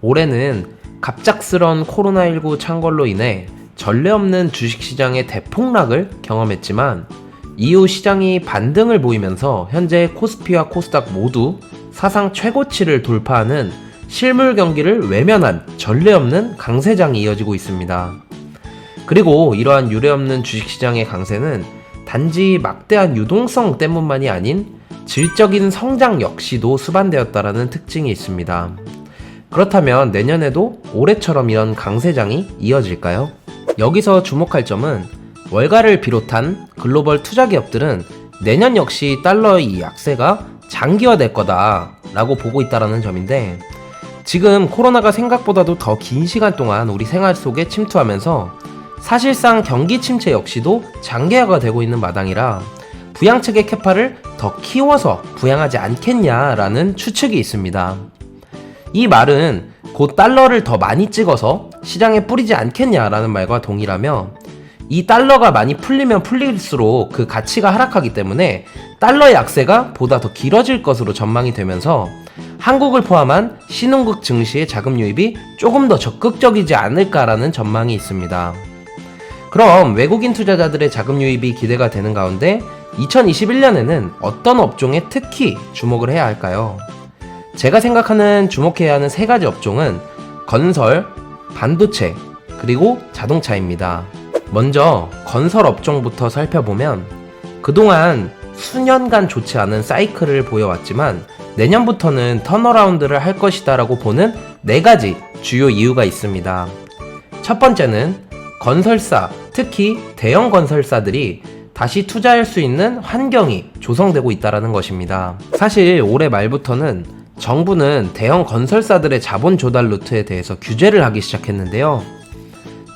올해는 갑작스런 코로나19 창궐로 인해 전례 없는 주식시장의 대폭락을 경험했지만 이후 시장이 반등을 보이면서 현재 코스피와 코스닥 모두 사상 최고치를 돌파하는 실물 경기를 외면한 전례 없는 강세장이 이어지고 있습니다. 그리고 이러한 유례없는 주식시장의 강세는 단지 막대한 유동성 때문만이 아닌 질적인 성장 역시도 수반되었다라는 특징이 있습니다. 그렇다면 내년에도 올해처럼 이런 강세장이 이어질까요? 여기서 주목할 점은 월가를 비롯한 글로벌 투자 기업들은 내년 역시 달러의 이 약세가 장기화될 거다라고 보고 있다는 점인데, 지금 코로나가 생각보다도 더 긴 시간 동안 우리 생활 속에 침투하면서 사실상 경기 침체 역시도 장기화가 되고 있는 마당이라 부양책의 캐파를 더 키워서 부양하지 않겠냐라는 추측이 있습니다. 이 말은 곧 달러를 더 많이 찍어서 시장에 뿌리지 않겠냐라는 말과 동일하며, 이 달러가 많이 풀리면 풀릴수록 그 가치가 하락하기 때문에 달러의 약세가 보다 더 길어질 것으로 전망이 되면서 한국을 포함한 신흥국 증시의 자금 유입이 조금 더 적극적이지 않을까라는 전망이 있습니다. 그럼 외국인 투자자들의 자금 유입이 기대가 되는 가운데 2021년에는 어떤 업종에 특히 주목을 해야 할까요? 제가 생각하는 주목해야 하는 세 가지 업종은 건설, 반도체, 그리고 자동차입니다. 먼저 건설 업종부터 살펴보면 그동안 수년간 좋지 않은 사이클을 보여왔지만 내년부터는 턴어라운드를 할 것이다 라고 보는 네 가지 주요 이유가 있습니다. 첫 번째는 건설사, 특히 대형 건설사들이 다시 투자할 수 있는 환경이 조성되고 있다는 것입니다. 사실 올해 말부터는 정부는 대형 건설사들의 자본 조달 루트에 대해서 규제를 하기 시작했는데요.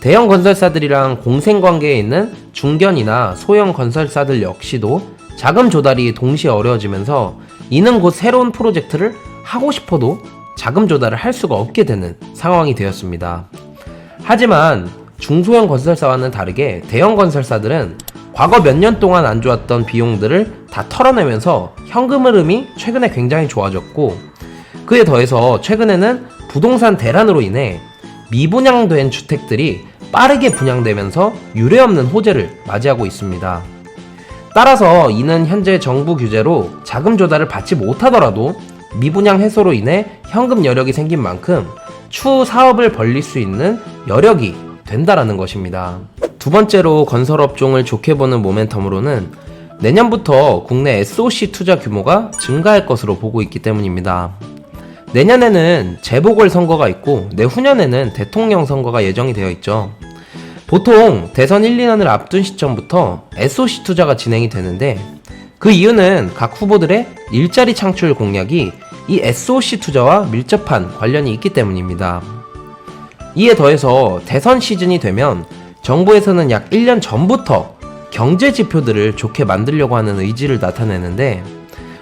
대형 건설사들이랑 공생관계에 있는 중견이나 소형 건설사들 역시도 자금 조달이 동시에 어려워지면서 이는 곧 새로운 프로젝트를 하고 싶어도 자금 조달을 할 수가 없게 되는 상황이 되었습니다. 하지만 중소형 건설사와는 다르게 대형 건설사들은 과거 몇 년 동안 안 좋았던 비용들을 다 털어내면서 현금 흐름이 최근에 굉장히 좋아졌고, 그에 더해서 최근에는 부동산 대란으로 인해 미분양된 주택들이 빠르게 분양되면서 유례없는 호재를 맞이하고 있습니다. 따라서 이는 현재 정부 규제로 자금 조달을 받지 못하더라도 미분양 해소로 인해 현금 여력이 생긴 만큼 추후 사업을 벌릴 수 있는 여력이 된다라는 것입니다. 두 번째로 건설업종을 좋게 보는 모멘텀으로는 내년부터 국내 SOC 투자 규모가 증가할 것으로 보고 있기 때문입니다. 내년에는 재보궐선거가 있고 내후년에는 대통령 선거가 예정이 되어 있죠. 보통 대선 1, 2년을 앞둔 시점부터 SOC 투자가 진행이 되는데, 그 이유는 각 후보들의 일자리 창출 공약이 이 SOC 투자와 밀접한 관련이 있기 때문입니다. 이에 더해서 대선 시즌이 되면 정부에서는 약 1년 전부터 경제 지표들을 좋게 만들려고 하는 의지를 나타내는데,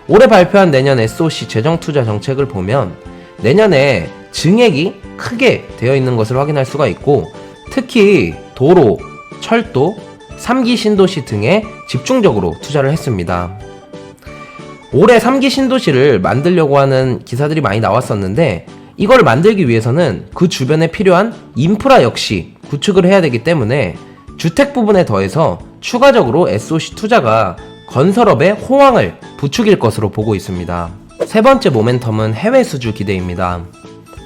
올해 발표한 내년 SOC 재정투자 정책을 보면 내년에 증액이 크게 되어 있는 것을 확인할 수가 있고, 특히 도로, 철도, 3기 신도시 등에 집중적으로 투자를 했습니다. 올해 3기 신도시를 만들려고 하는 기사들이 많이 나왔었는데, 이걸 만들기 위해서는 그 주변에 필요한 인프라 역시 구축을 해야 되기 때문에 주택 부분에 더해서 추가적으로 SOC 투자가 건설업의 호황을 부추길 것으로 보고 있습니다. 세 번째 모멘텀은 해외 수주 기대입니다.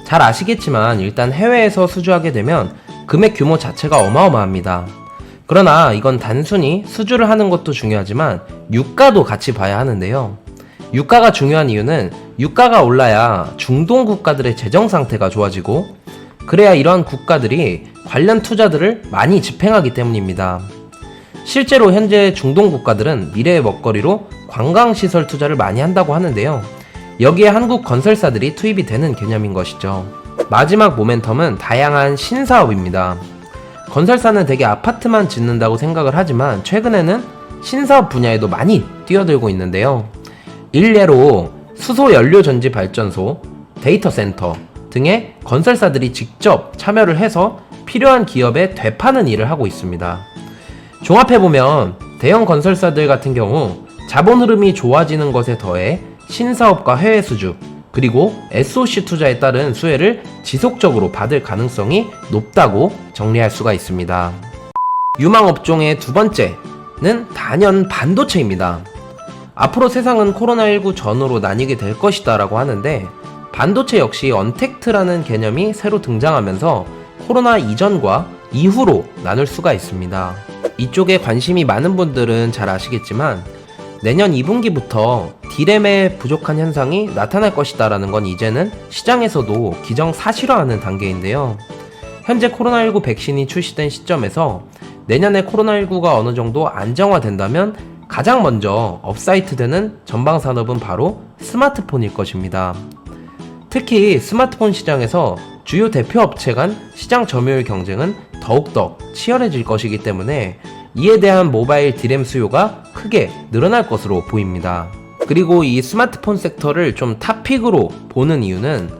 잘 아시겠지만 일단 해외에서 수주하게 되면 금액 규모 자체가 어마어마합니다. 그러나 이건 단순히 수주를 하는 것도 중요하지만 유가도 같이 봐야 하는데요. 유가가 중요한 이유는 유가가 올라야 중동 국가들의 재정 상태가 좋아지고, 그래야 이런 국가들이 관련 투자들을 많이 집행하기 때문입니다. 실제로 현재 중동 국가들은 미래의 먹거리로 관광시설 투자를 많이 한다고 하는데요. 여기에 한국 건설사들이 투입이 되는 개념인 것이죠. 마지막 모멘텀은 다양한 신사업입니다. 건설사는 대개 아파트만 짓는다고 생각을 하지만 최근에는 신사업 분야에도 많이 뛰어들고 있는데요. 일례로 수소연료전지 발전소, 데이터 센터 등의 건설사들이 직접 참여를 해서 필요한 기업에 되파는 일을 하고 있습니다. 종합해보면 대형 건설사들 같은 경우 자본 흐름이 좋아지는 것에 더해 신사업과 해외 수주, 그리고 SOC 투자에 따른 수혜를 지속적으로 받을 가능성이 높다고 정리할 수가 있습니다. 유망업종의 두 번째는 단연 반도체입니다. 앞으로 세상은 코로나19 전후로 나뉘게 될 것이다 라고 하는데, 반도체 역시 언택트라는 개념이 새로 등장하면서 코로나 이전과 이후로 나눌 수가 있습니다. 이쪽에 관심이 많은 분들은 잘 아시겠지만 내년 2분기부터 D램의 부족한 현상이 나타날 것이다 라는 건 이제는 시장에서도 기정사실화하는 단계인데요. 현재 코로나19 백신이 출시된 시점에서 내년에 코로나19가 어느 정도 안정화된다면 가장 먼저 업사이트 되는 전방산업은 바로 스마트폰일 것입니다. 특히 스마트폰 시장에서 주요 대표 업체 간 시장 점유율 경쟁은 더욱더 치열해질 것이기 때문에 이에 대한 모바일 D램 수요가 크게 늘어날 것으로 보입니다. 그리고 이 스마트폰 섹터를 좀 탑픽으로 보는 이유는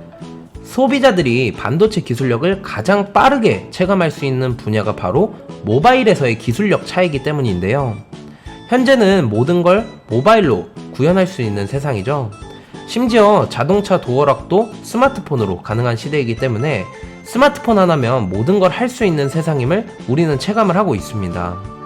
소비자들이 반도체 기술력을 가장 빠르게 체감할 수 있는 분야가 바로 모바일에서의 기술력 차이기 때문인데요. 현재는 모든 걸 모바일로 구현할 수 있는 세상이죠. 심지어 자동차 도어락도 스마트폰으로 가능한 시대이기 때문에 스마트폰 하나면 모든 걸 할 수 있는 세상임을 우리는 체감을 하고 있습니다.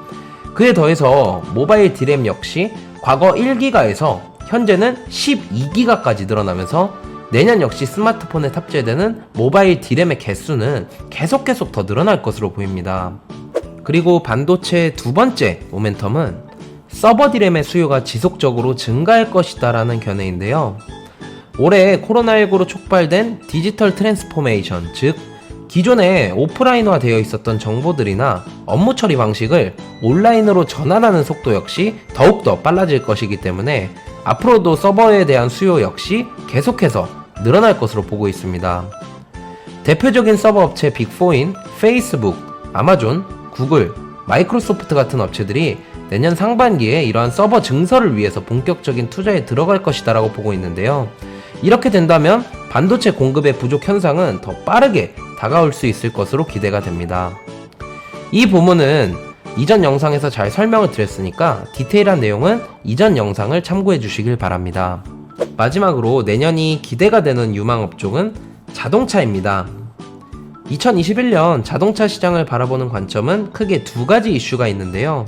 그에 더해서 모바일 D램 역시 과거 1기가에서 현재는 12기가까지 늘어나면서 내년 역시 스마트폰에 탑재되는 모바일 D램의 개수는 계속 더 늘어날 것으로 보입니다. 그리고 반도체의 두 번째 모멘텀은 서버 D램의 수요가 지속적으로 증가할 것이다 라는 견해인데요. 올해 코로나19로 촉발된 디지털 트랜스포메이션, 즉 기존에 오프라인화 되어 있었던 정보들이나 업무 처리 방식을 온라인으로 전환하는 속도 역시 더욱더 빨라질 것이기 때문에 앞으로도 서버에 대한 수요 역시 계속해서 늘어날 것으로 보고 있습니다. 대표적인 서버 업체 빅4인 페이스북, 아마존, 구글, 마이크로소프트 같은 업체들이 내년 상반기에 이러한 서버 증설을 위해서 본격적인 투자에 들어갈 것이다 라고 보고 있는데요. 이렇게 된다면 반도체 공급의 부족 현상은 더 빠르게 다가올 수 있을 것으로 기대가 됩니다. 이 부분은 이전 영상에서 잘 설명을 드렸으니까 디테일한 내용은 이전 영상을 참고해 주시길 바랍니다. 마지막으로 내년이 기대가 되는 유망업종은 자동차입니다. 2021년 자동차 시장을 바라보는 관점은 크게 두 가지 이슈가 있는데요.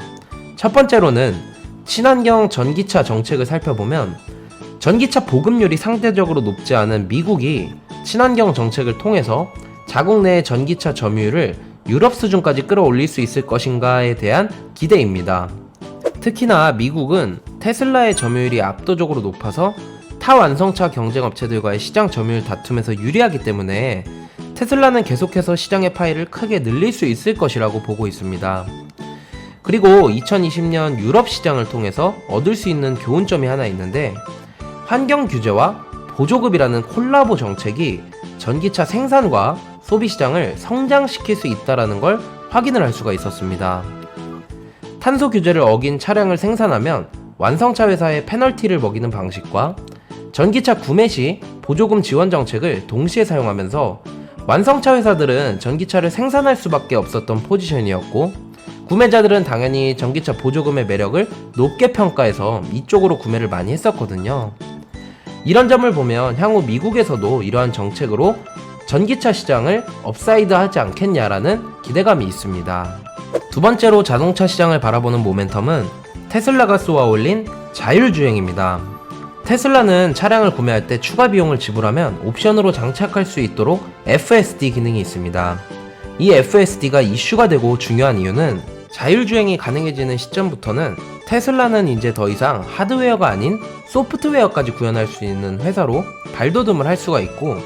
첫 번째로는 친환경 전기차 정책을 살펴보면 전기차 보급률이 상대적으로 높지 않은 미국이 친환경 정책을 통해서 자국 내 전기차 점유율을 유럽 수준까지 끌어올릴 수 있을 것인가에 대한 기대입니다. 특히나 미국은 테슬라의 점유율이 압도적으로 높아서 타 완성차 경쟁 업체들과의 시장 점유율 다툼에서 유리하기 때문에 테슬라는 계속해서 시장의 파이를 크게 늘릴 수 있을 것이라고 보고 있습니다. 그리고 2020년 유럽 시장을 통해서 얻을 수 있는 교훈점이 하나 있는데, 환경 규제와 보조급이라는 콜라보 정책이 전기차 생산과 소비 시장을 성장시킬 수 있다는 걸 확인을 할 수가 있었습니다. 탄소 규제를 어긴 차량을 생산하면 완성차 회사에 페널티를 먹이는 방식과 전기차 구매 시 보조금 지원 정책을 동시에 사용하면서 완성차 회사들은 전기차를 생산할 수밖에 없었던 포지션이었고, 구매자들은 당연히 전기차 보조금의 매력을 높게 평가해서 이쪽으로 구매를 많이 했었거든요. 이런 점을 보면 향후 미국에서도 이러한 정책으로 전기차 시장을 업사이드 하지 않겠냐라는 기대감이 있습니다. 두 번째로 자동차 시장을 바라보는 모멘텀은 테슬라가 쏘아 올린 자율주행입니다. 테슬라는 차량을 구매할 때 추가 비용을 지불하면 옵션으로 장착할 수 있도록 FSD 기능이 있습니다. 이 FSD가 이슈가 되고 중요한 이유는 자율주행이 가능해지는 시점부터는 테슬라는 이제 더 이상 하드웨어가 아닌 소프트웨어까지 구현할 수 있는 회사로 발돋움을 할 수가 있고,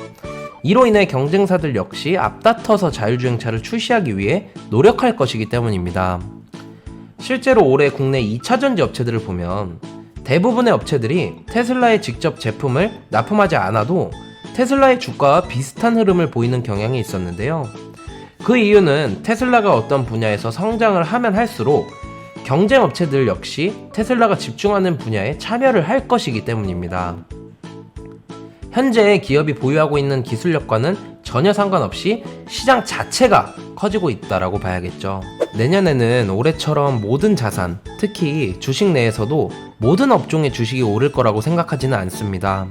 이로 인해 경쟁사들 역시 앞다퉈서 자율주행차를 출시하기 위해 노력할 것이기 때문입니다. 실제로 올해 국내 2차전지 업체들을 보면 대부분의 업체들이 테슬라의 직접 제품을 납품하지 않아도 테슬라의 주가와 비슷한 흐름을 보이는 경향이 있었는데요. 그 이유는 테슬라가 어떤 분야에서 성장을 하면 할수록 경쟁 업체들 역시 테슬라가 집중하는 분야에 참여를 할 것이기 때문입니다. 현재 기업이 보유하고 있는 기술력과는 전혀 상관없이 시장 자체가 커지고 있다라고 봐야겠죠. 내년에는 올해처럼 모든 자산, 특히 주식 내에서도 모든 업종의 주식이 오를 거라고 생각하지는 않습니다.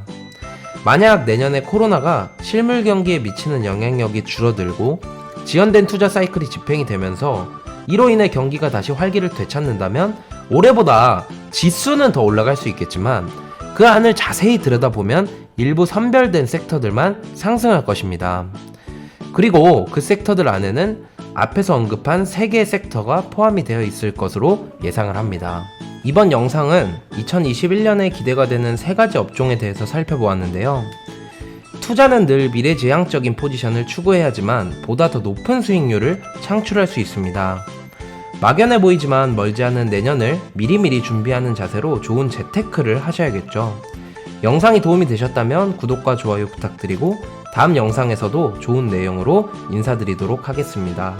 만약 내년에 코로나가 실물 경기에 미치는 영향력이 줄어들고 지연된 투자 사이클이 집행이 되면서 이로 인해 경기가 다시 활기를 되찾는다면 올해보다 지수는 더 올라갈 수 있겠지만 그 안을 자세히 들여다보면 일부 선별된 섹터들만 상승할 것입니다. 그리고 그 섹터들 안에는 앞에서 언급한 3개의 섹터가 포함이 되어 있을 것으로 예상을 합니다. 이번 영상은 2021년에 기대가 되는 3가지 업종에 대해서 살펴보았는데요. 투자는 늘 미래지향적인 포지션을 추구해야지만 보다 더 높은 수익률을 창출할 수 있습니다. 막연해 보이지만 멀지 않은 내년을 미리미리 준비하는 자세로 좋은 재테크를 하셔야겠죠. 영상이 도움이 되셨다면 구독과 좋아요 부탁드리고 다음 영상에서도 좋은 내용으로 인사드리도록 하겠습니다.